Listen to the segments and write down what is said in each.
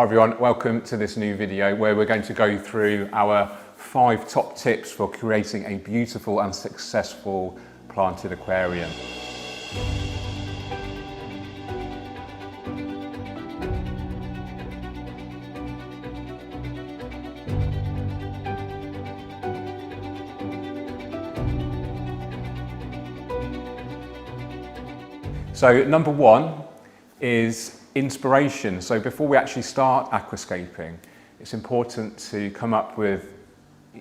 Hi everyone, welcome to this new video where we're going to go through our 5 top tips for creating a beautiful and successful planted aquarium. So number 1 is inspiration. So before we actually start aquascaping, it's important to come up with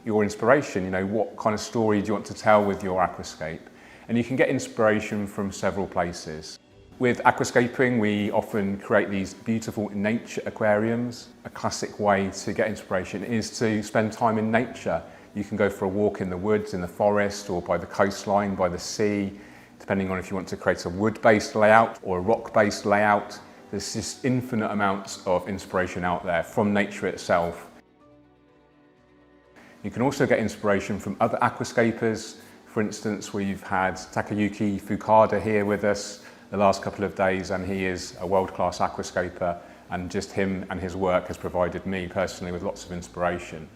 your inspiration. You know, what kind of story do you want to tell with your aquascape? And you can get inspiration from several places. With aquascaping, we often create these beautiful nature aquariums. A classic way to get inspiration is to spend time in nature. You can go for a walk in the woods, in the forest, or by the coastline, by the sea, depending on if you want to create a wood-based layout or a rock-based layout. There's just infinite amounts of inspiration out there from nature itself. You can also get inspiration from other aquascapers. For instance, we've had Takayuki Fukada here with us the last couple of days, and he is a world-class aquascaper, and just him and his work has provided me personally with lots of inspiration.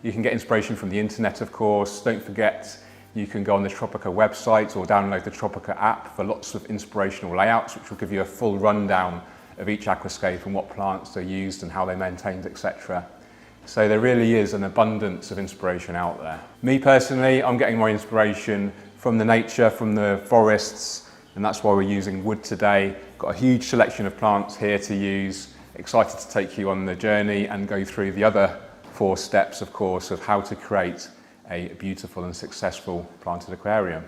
You can get inspiration from the internet, of course. Don't forget, you can go on the Tropica website or download the Tropica app for lots of inspirational layouts, which will give you a full rundown of each aquascape and what plants are used and how they're maintained, etc. So there really is an abundance of inspiration out there. Me personally, I'm getting my inspiration from the nature, from the forests, and that's why we're using wood today. Got a huge selection of plants here to use. Excited to take you on the journey and go through the other 4 steps, of course, of how to create a beautiful and successful planted aquarium.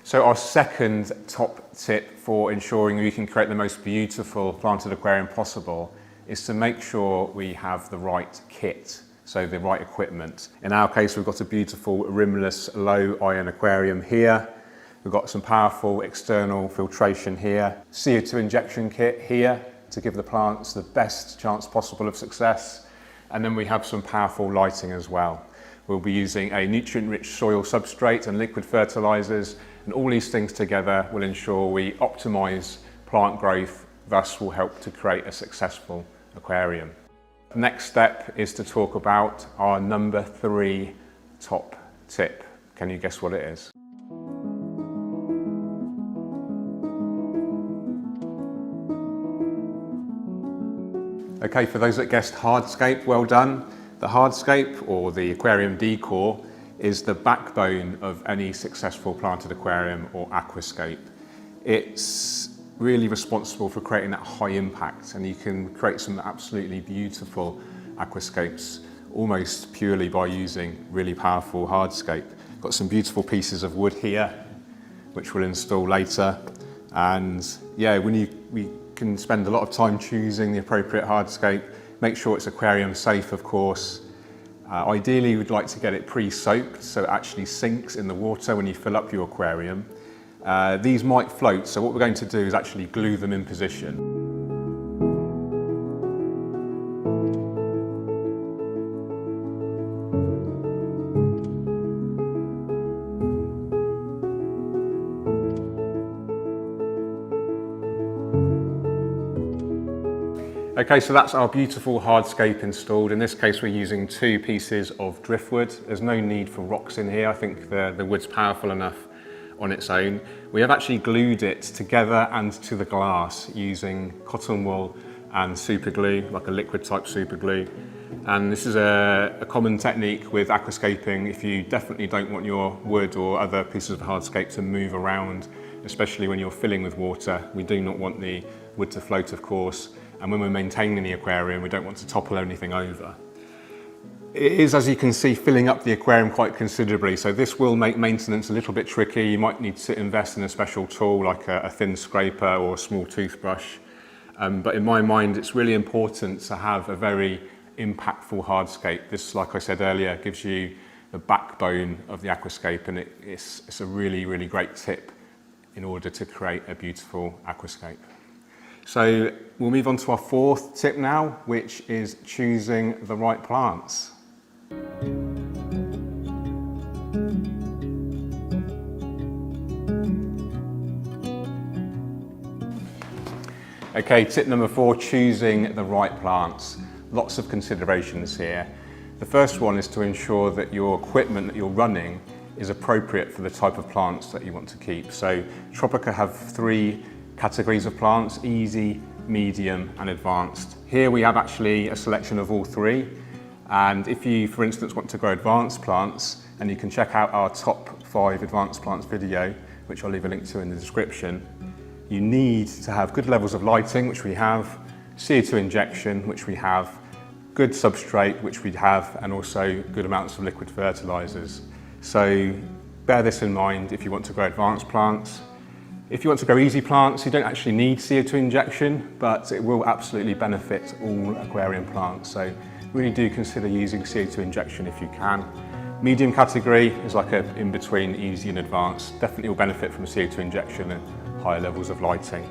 So our second top tip for ensuring we can create the most beautiful planted aquarium possible is to make sure we have the right kit, so the right equipment. In our case, we've got a beautiful rimless low iron aquarium here. We've got some powerful external filtration here, CO2 injection kit here to give the plants the best chance possible of success. And then we have some powerful lighting as well. We'll be using a nutrient-rich soil substrate and liquid fertilizers, and all these things together will ensure we optimize plant growth, thus will help to create a successful aquarium. The next step is to talk about our number 3 top tip. Can you guess what it is? Okay, for those that guessed hardscape, well done. The hardscape, or the aquarium decor, is the backbone of any successful planted aquarium or aquascape. It's really responsible for creating that high impact, and you can create some absolutely beautiful aquascapes almost purely by using really powerful hardscape. Got some beautiful pieces of wood here, which we'll install later. And yeah, we can spend a lot of time choosing the appropriate hardscape. Make sure it's aquarium safe, of course. Ideally, we'd like to get it pre-soaked so it actually sinks in the water when you fill up your aquarium. These might float, so what we're going to do is actually glue them in position. Okay, so that's our beautiful hardscape installed. In this case, we're using 2 pieces of driftwood. There's no need for rocks in here. I think the wood's powerful enough on its own. We have actually glued it together and to the glass using cotton wool and super glue, like a liquid type super glue. And this is a common technique with aquascaping if you definitely don't want your wood or other pieces of hardscape to move around, especially when you're filling with water. We do not want the wood to float, of course. And when we're maintaining the aquarium, we don't want to topple anything over. It is, as you can see, filling up the aquarium quite considerably, so this will make maintenance a little bit tricky. You might need to invest in a special tool like a thin scraper or a small toothbrush. But in my mind, it's really important to have a very impactful hardscape. This, like I said earlier, gives you the backbone of the aquascape, and it's a really, really great tip in order to create a beautiful aquascape. So we'll move on to our 4th tip now, which is choosing the right plants. Okay, tip number 4, choosing the right plants. Lots of considerations here. The first one is to ensure that your equipment that you're running is appropriate for the type of plants that you want to keep. So Tropica have 3 categories of plants: easy, medium and advanced. Here we have actually a selection of all 3. And if you, for instance, want to grow advanced plants, and you can check out our top 5 advanced plants video, which I'll leave a link to in the description, you need to have good levels of lighting, which we have, CO2 injection, which we have, good substrate, which we have, and also good amounts of liquid fertilizers. So bear this in mind if you want to grow advanced plants. If you want to grow easy plants, you don't actually need CO2 injection, but it will absolutely benefit all aquarium plants. So really do consider using CO2 injection if you can. Medium category is like a in between easy and advanced. Definitely will benefit from CO2 injection and higher levels of lighting.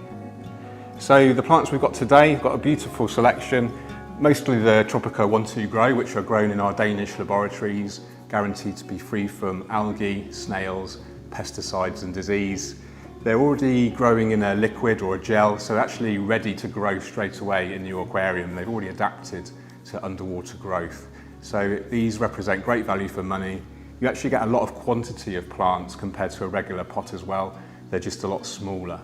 So the plants we've got today, we've got a beautiful selection, mostly the Tropica 1-2 grow, which are grown in our Danish laboratories, guaranteed to be free from algae, snails, pesticides and disease. They're already growing in a liquid or a gel, so actually ready to grow straight away in your aquarium. They've already adapted to underwater growth. So these represent great value for money. You actually get a lot of quantity of plants compared to a regular pot as well. They're just a lot smaller.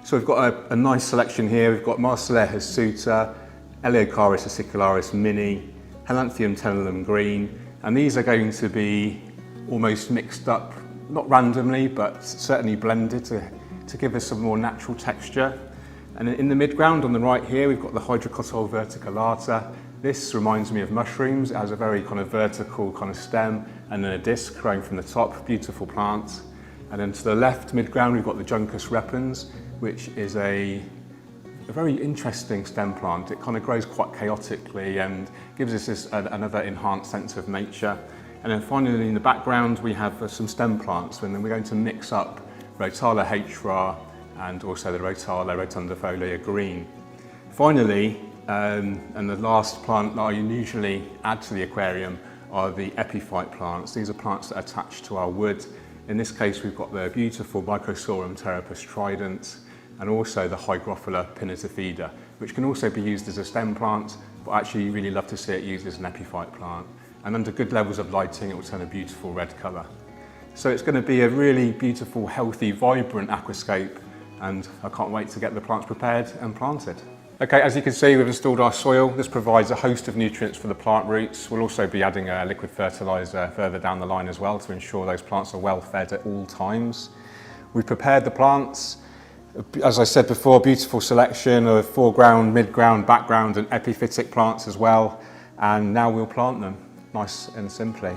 So we've got a nice selection here. We've got Marcella hirsuta, Eleocharis acicularis mini, Helanthium tenellum green, and these are going to be almost mixed up, not randomly, but certainly blended to give us some more natural texture. And in the midground on the right here, we've got the Hydrocotyl verticillata. This reminds me of mushrooms. It has a very kind of vertical kind of stem and then a disc growing from the top. Beautiful plant. And then to the left, midground, we've got the Juncus repens, which is a very interesting stem plant. It kind of grows quite chaotically and gives us another enhanced sense of nature. And then finally in the background we have some stem plants, and then we're going to mix up Rotala hra and also the Rotala rotundifolia green. Finally, and the last plant that I usually add to the aquarium are the epiphyte plants. These are plants that attach to our wood. In this case we've got the beautiful Microsorum terapus trident, and also the Hygrophila pinnatifida, which can also be used as a stem plant, but actually you really love to see it used as an epiphyte plant. And under good levels of lighting, it will turn a beautiful red colour. So it's going to be a really beautiful, healthy, vibrant aquascape, and I can't wait to get the plants prepared and planted. Okay, as you can see, we've installed our soil. This provides a host of nutrients for the plant roots. We'll also be adding a liquid fertiliser further down the line as well to ensure those plants are well fed at all times. We've prepared the plants. As I said before, beautiful selection of foreground, midground, background and epiphytic plants as well. And now we'll plant them, nice and simply.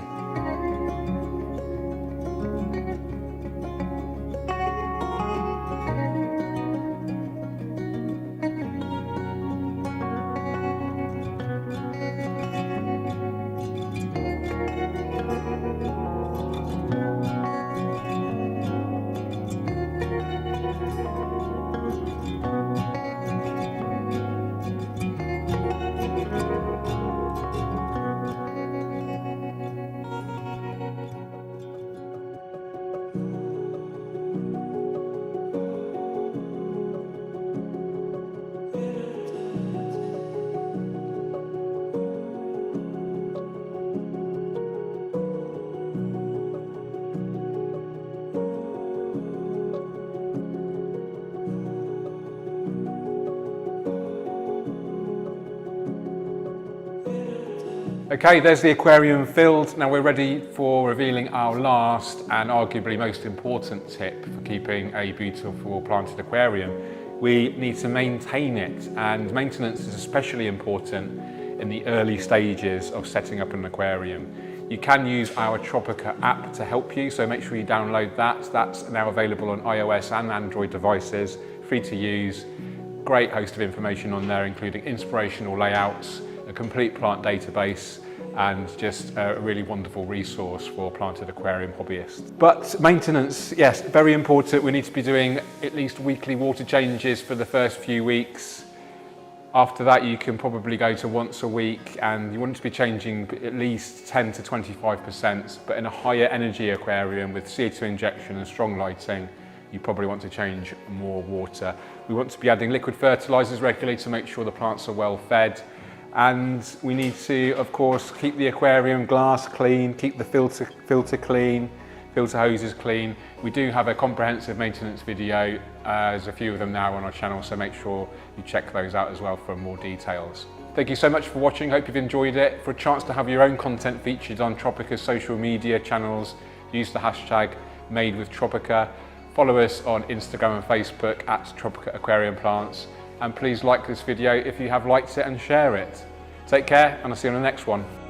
Okay, there's the aquarium filled. Now we're ready for revealing our last and arguably most important tip for keeping a beautiful planted aquarium. We need to maintain it, and maintenance is especially important in the early stages of setting up an aquarium. You can use our Tropica app to help you, so make sure you download that. That's now available on iOS and Android devices, free to use. Great host of information on there, including inspirational layouts, a complete plant database, and just a really wonderful resource for planted aquarium hobbyists. But maintenance, yes, very important. We need to be doing at least weekly water changes for the first few weeks. After that, you can probably go to once a week, and you want to be changing at least 10 to 25%. But in a higher energy aquarium with CO2 injection and strong lighting, you probably want to change more water. We want to be adding liquid fertilizers regularly to make sure the plants are well fed. And we need to, of course, keep the aquarium glass clean, keep the filter clean, filter hoses clean. We do have a comprehensive maintenance video, there's a few of them now on our channel, so make sure you check those out as well for more details. Thank you so much for watching, hope you've enjoyed it. For a chance to have your own content featured on Tropica's social media channels, use the hashtag #MadeWithTropica. Follow us on Instagram and Facebook at Tropica Aquarium Plants. And please like this video if you have liked it and share it. Take care, and I'll see you on the next one.